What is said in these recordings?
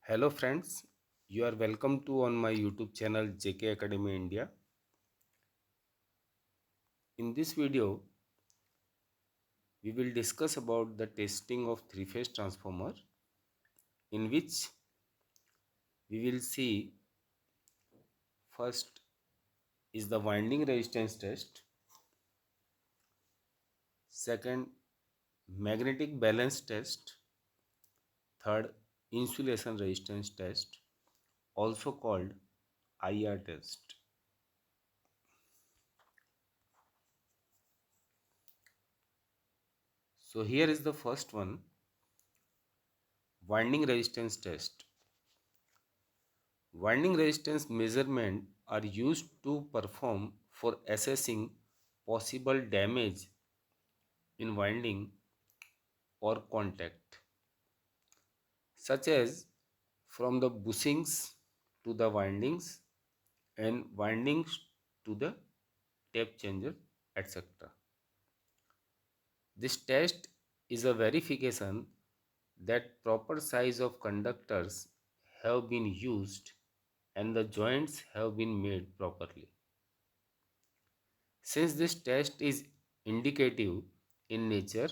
Hello friends, you are welcome to on my YouTube channel JK Academy India. In this video, we will discuss about the testing of three-phase transformer, in which we will see first is the winding resistance test, second magnetic balance test, third insulation resistance test, also called IR test. So here is the first one, winding resistance test. Winding resistance measurement are used to perform for assessing possible damage in winding or contact, such as from the bushings to the windings and windings to the tape changer, etc. This test is a verification that proper size of conductors have been used and the joints have been made properly. Since this test is indicative in nature,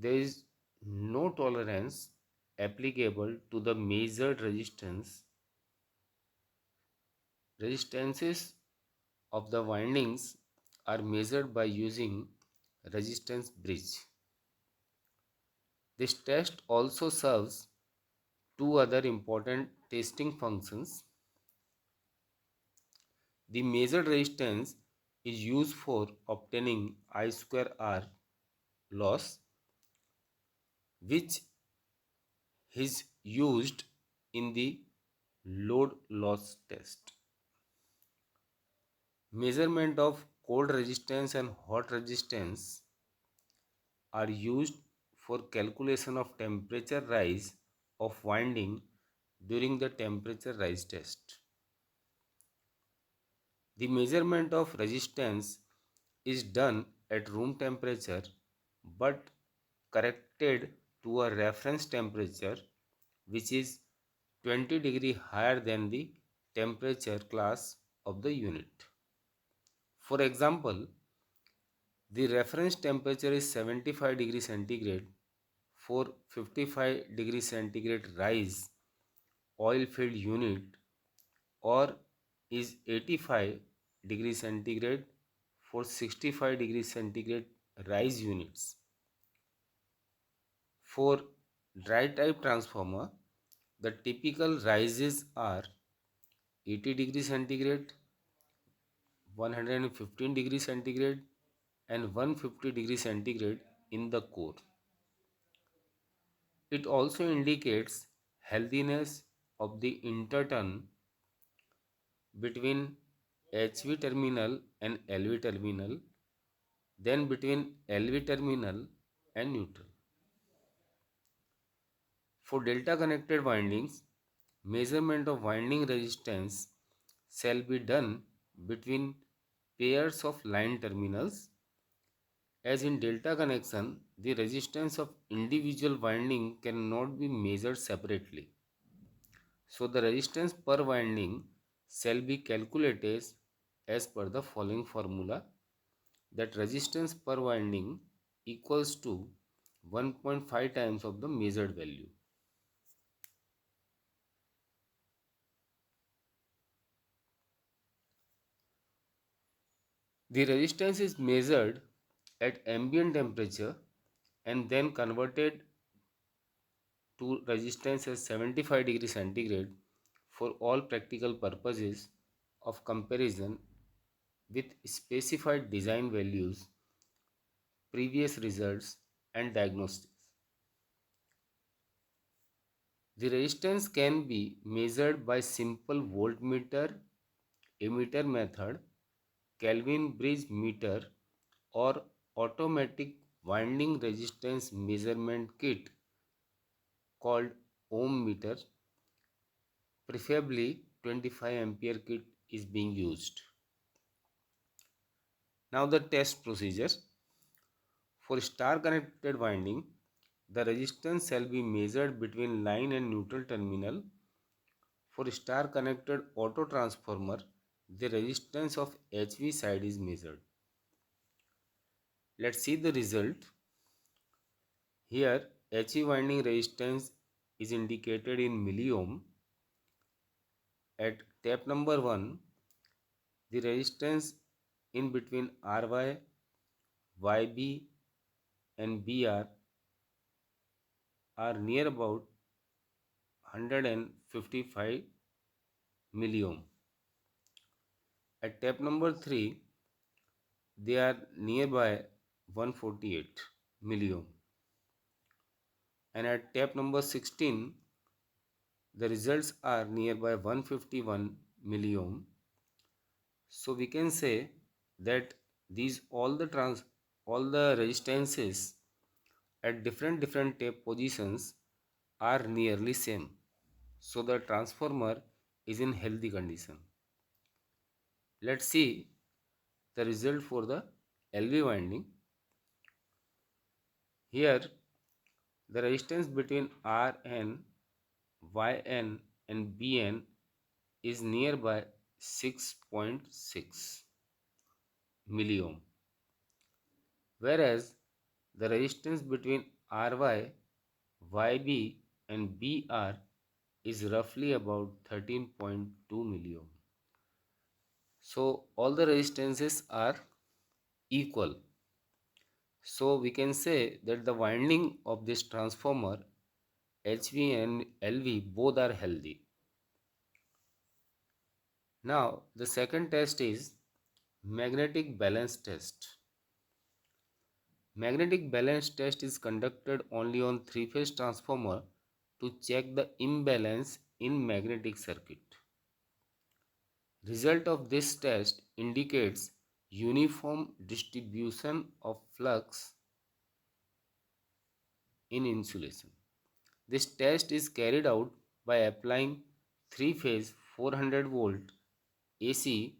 there is no tolerance applicable to the measured resistances of the windings are measured by using resistance bridge. This test also serves two other important testing functions. The measured resistance is used for obtaining I square R loss, which is used in the load loss test. Measurement of cold resistance and hot resistance are used for calculation of temperature rise of winding during the temperature rise test. The measurement of resistance is done at room temperature but corrected to a reference temperature which is 20 degree higher than the temperature class of the unit. For example, the reference temperature is 75 degree centigrade for 55 degree centigrade rise oil filled unit, or is 85 degree centigrade for 65 degree centigrade rise units. For dry type transformer, the typical rises are 80 degree centigrade, 115 degree centigrade and 150 degree centigrade in the core. It also indicates healthiness of the interturn between HV terminal and LV terminal, then between LV terminal and neutral. For delta connected windings, measurement of winding resistance shall be done between pairs of line terminals. As in delta connection, the resistance of individual winding cannot be measured separately. So the resistance per winding shall be calculated as per the following formula, that resistance per winding equals to 1.5 times of the measured value. The resistance is measured at ambient temperature and then converted to resistance as 75 degree centigrade for all practical purposes of comparison with specified design values, previous results and diagnostics. The resistance can be measured by simple voltmeter, emitter method, Kelvin bridge meter or automatic winding resistance measurement kit called ohm meter. Preferably 25 ampere kit is being used. Now the test procedure. For star connected winding, The resistance shall be measured between line and neutral terminal. For star connected auto transformer, the resistance of HV side is measured. Let's see the result. Here HV winding resistance is indicated in milliohm. At tap number 1, the resistance in between RY, YB and BR are near about 155 milliohm. At tap number 3, they are nearby 148 milliohm. And at tap number 16, the results are nearby 151 milliohm. So we can say that these all the resistances at different tape positions are nearly same. So the transformer is in healthy condition. Let's see the result for the LV winding. Here the resistance between Rn, Yn and Bn is nearby 6.6 milliohm, whereas the resistance between Ry, Yb and Br is roughly about 13.2 milliohm. So all the resistances are equal. So we can say that the winding of this transformer HV and LV both are healthy. Now the second test is magnetic balance test. Magnetic balance test is conducted only on three-phase transformer to check the imbalance in magnetic circuit. Result of this test indicates uniform distribution of flux in insulation. This test is carried out by applying three-phase 400 volt AC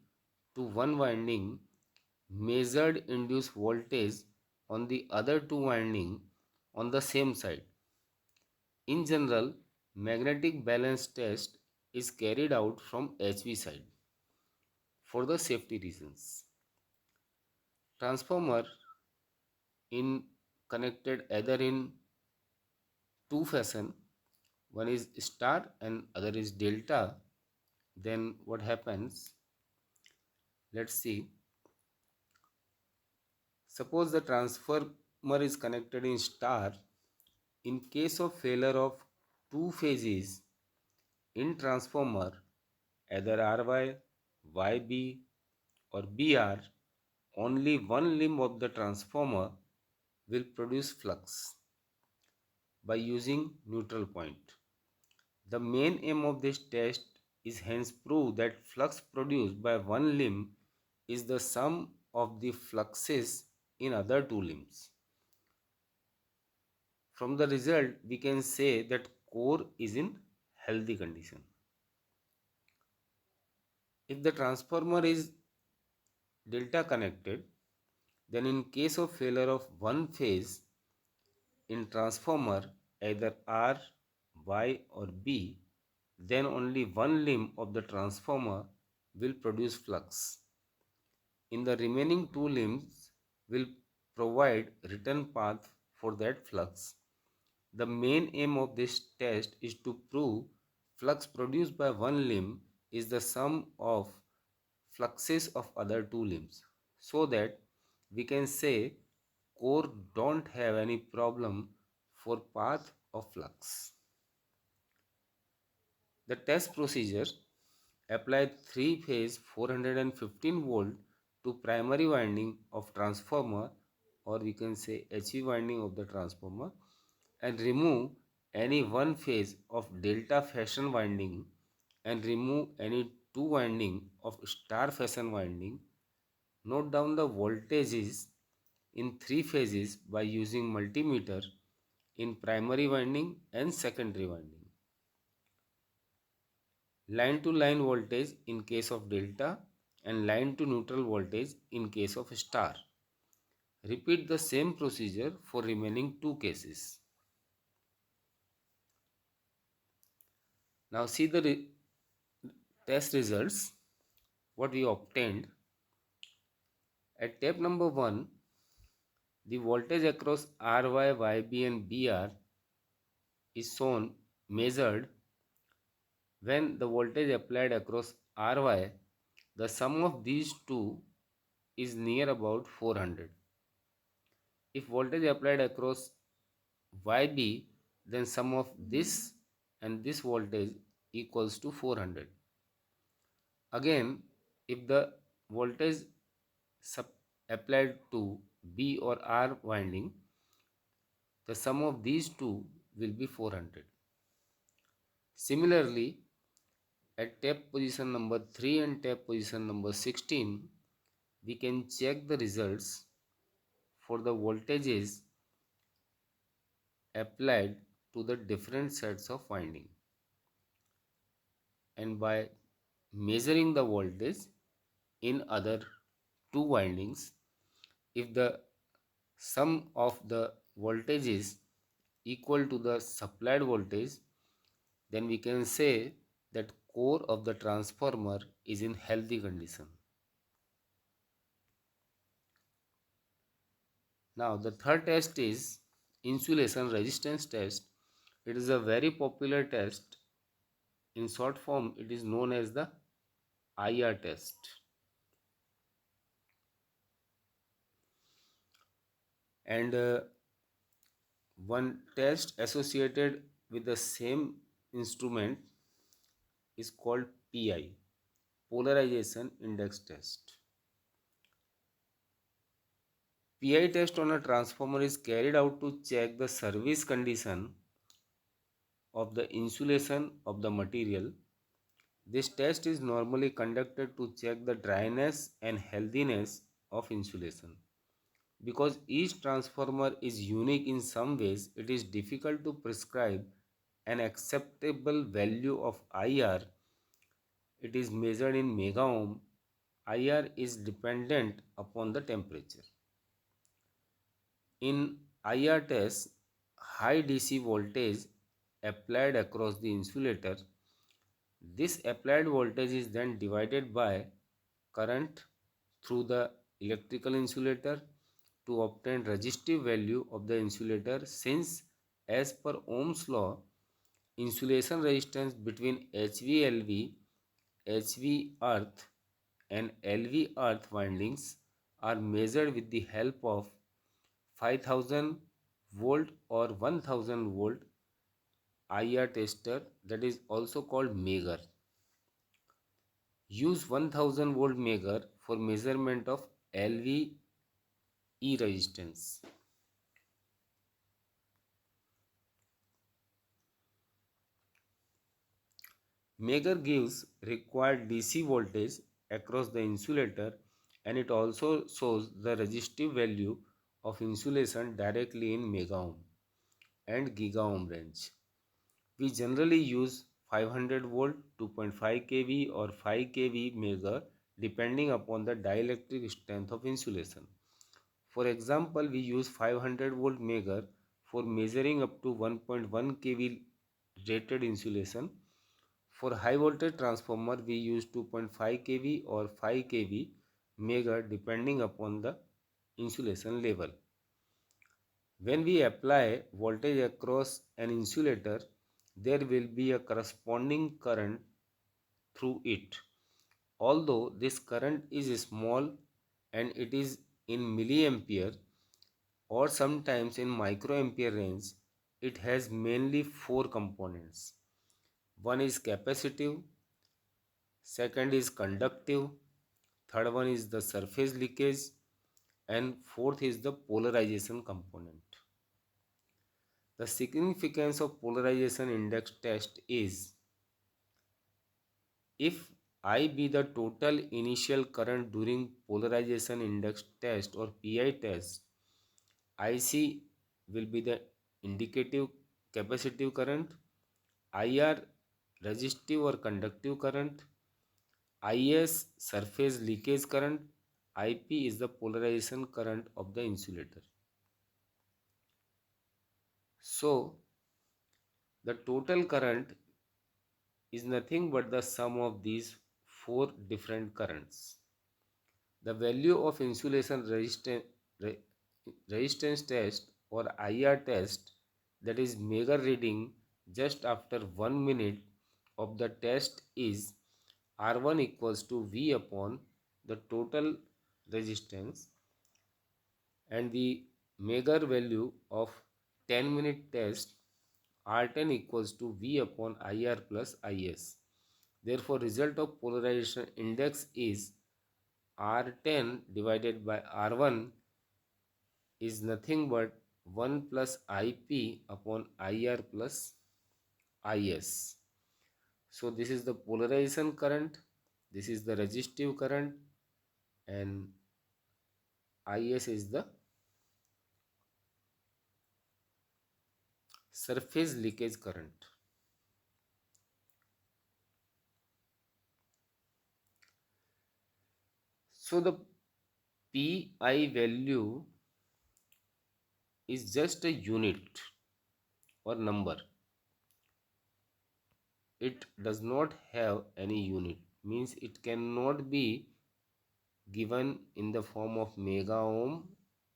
to one winding, measured induced voltage on the other two winding on the same side. In general, magnetic balance test is carried out from HV side for the safety reasons. Transformer in connected either in two fashion, one is star and other is delta. Then what happens? Let's see. Suppose the transformer is connected in star. In case of failure of two phases in transformer, either RY, YB or BR, only one limb of the transformer will produce flux by using neutral point. The main aim of this test is hence prove that flux produced by one limb is the sum of the fluxes in other two limbs. From the result, we can say that core is in healthy condition. If the transformer is delta connected, then in case of failure of one phase in transformer, either R, Y or B, then only one limb of the transformer will produce flux. In the remaining two limbs will provide return path for that flux. The main aim of this test is to prove flux produced by one limb is the sum of fluxes of other two limbs, so that we can say core don't have any problem for path of flux. The test procedure: apply 3-phase 415 volt to primary winding of transformer, or we can say HV winding of the transformer, and remove any one phase of delta fashion winding and remove any two winding of star fashion winding. Note down the voltages in three phases by using multimeter in primary winding and secondary winding. Line to line voltage in case of delta and line to neutral voltage in case of star. Repeat the same procedure for remaining two cases. Now see the test results what we obtained. At step number 1, the voltage across RY, YB and BR is shown measured when the voltage applied across RY, the sum of these two is near about 400. If voltage applied across YB, then sum of this and this voltage equals to 400. Again, if the voltage applied to B or R winding, the sum of these two will be 400. Similarly, at tap position number 3 and tap position number 16, we can check the results for the voltages applied to the different sets of winding, and by measuring the voltage in other two windings, if the sum of the voltage is equal to the supplied voltage, then we can say that core of the transformer is in healthy condition. Now the third test is insulation resistance test. It is a very popular test. In short form, it is known as the IR test. And one test associated with the same instrument is called PI, Polarization Index test. PI test on a transformer is carried out to check the service condition of the insulation of the material. This test is normally conducted to check the dryness and healthiness of insulation. Because each transformer is unique in some ways, it is difficult to prescribe an acceptable value of IR. It is measured in mega ohm. IR is dependent upon the temperature. In IR test, high DC voltage applied across the insulator. This applied voltage is then divided by current through the electrical insulator to obtain resistive value of the insulator, since as per Ohm's law, insulation resistance between HV-LV, HV earth and LV earth windings are measured with the help of 5000 volt or 1000 volt IR tester, that is also called Megger. Use 1000 volt Megger for measurement of LV E resistance. Megger gives required DC voltage across the insulator, and it also shows the resistive value of insulation directly in mega ohm and giga ohm range. We generally use 500 volt, 2.5 kV or 5 kV Megger depending upon the dielectric strength of insulation. For example, we use 500 volt Megger for measuring up to 1.1 kV rated insulation. For high voltage transformer, we use 2.5 kV or 5 kV Megger depending upon the insulation level. When we apply voltage across an insulator, there will be a corresponding current through it. Although this current is small and it is in milliampere or sometimes in microampere range, it has mainly four components. One is capacitive, second is conductive, third one is the surface leakage, and fourth is the polarization component. The significance of polarization index test is, if I be the total initial current during polarization index test or PI test, IC will be the indicative capacitive current, IR resistive or conductive current, IS surface leakage current, IP is the polarization current of the insulator. So the total current is nothing but the sum of these four different currents. The value of insulation resistance test or IR test, that is meager reading just after 1 minute of the test, is R1 equals to V upon the total resistance, and the meager value of 10-minute test R10 equals to V upon IR plus IS. Therefore, result of polarization index is R10 divided by R1 is nothing but 1 plus IP upon IR plus IS. So this is the polarization current, this is the resistive current, and IS is the surface leakage current. So the PI value is just a unit or number. It does not have any unit, means it cannot be given in the form of mega ohm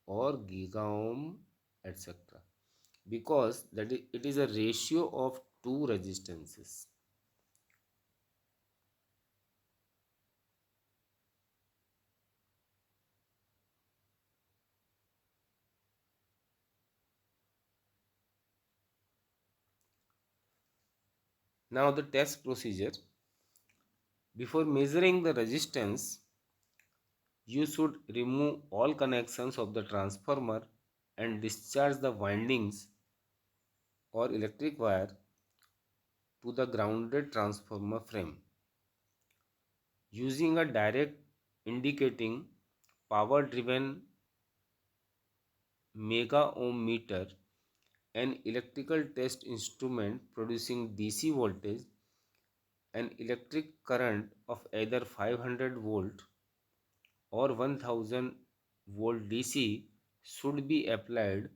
or giga ohm, etc., because it is a ratio of two resistances. Now the test procedure: before measuring the resistance, you should remove all connections of the transformer and discharge the windings or electric wire to the grounded transformer frame. Using a direct indicating power driven mega ohm meter, an electrical test instrument producing DC voltage, an electric current of either 500 volt or 1000 volt DC should be applied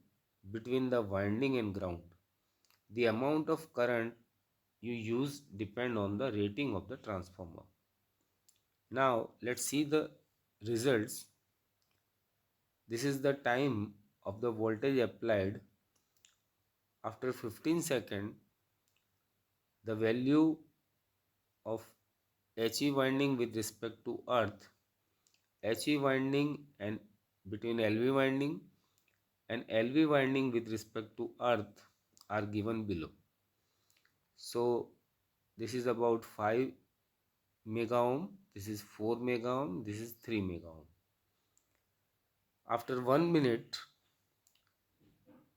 between the winding and ground. The amount of current you use depend on the rating of the transformer. Now let's see the results. This is the time of the voltage applied. After 15 seconds, the value of HE winding with respect to earth, HE winding and between LV winding, and LV winding with respect to earth are given below. So this is about 5 mega ohm, this is 4 mega ohm, this is 3 mega ohm. After 1 minute,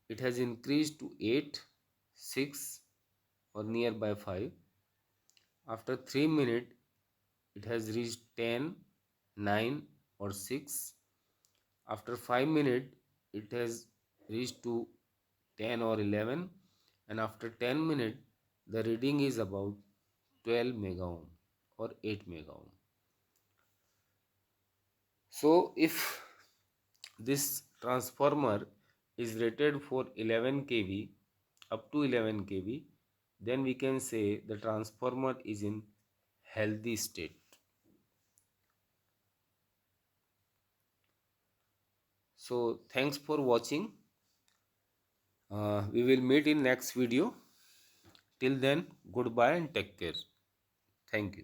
it has increased to 8, 6 or nearby 5. After 3 minutes, it has reached 10, 9 or 6. After 5 minutes, it has reached to 10 or 11, and after 10 minutes, the reading is about 12 mega ohm or 8 mega ohm. So if this transformer is rated for 11 kV up to 11 kV, then we can say the transformer is in healthy state. So thanks for watching. We will meet in next video. Till then, goodbye and take care. Thank you.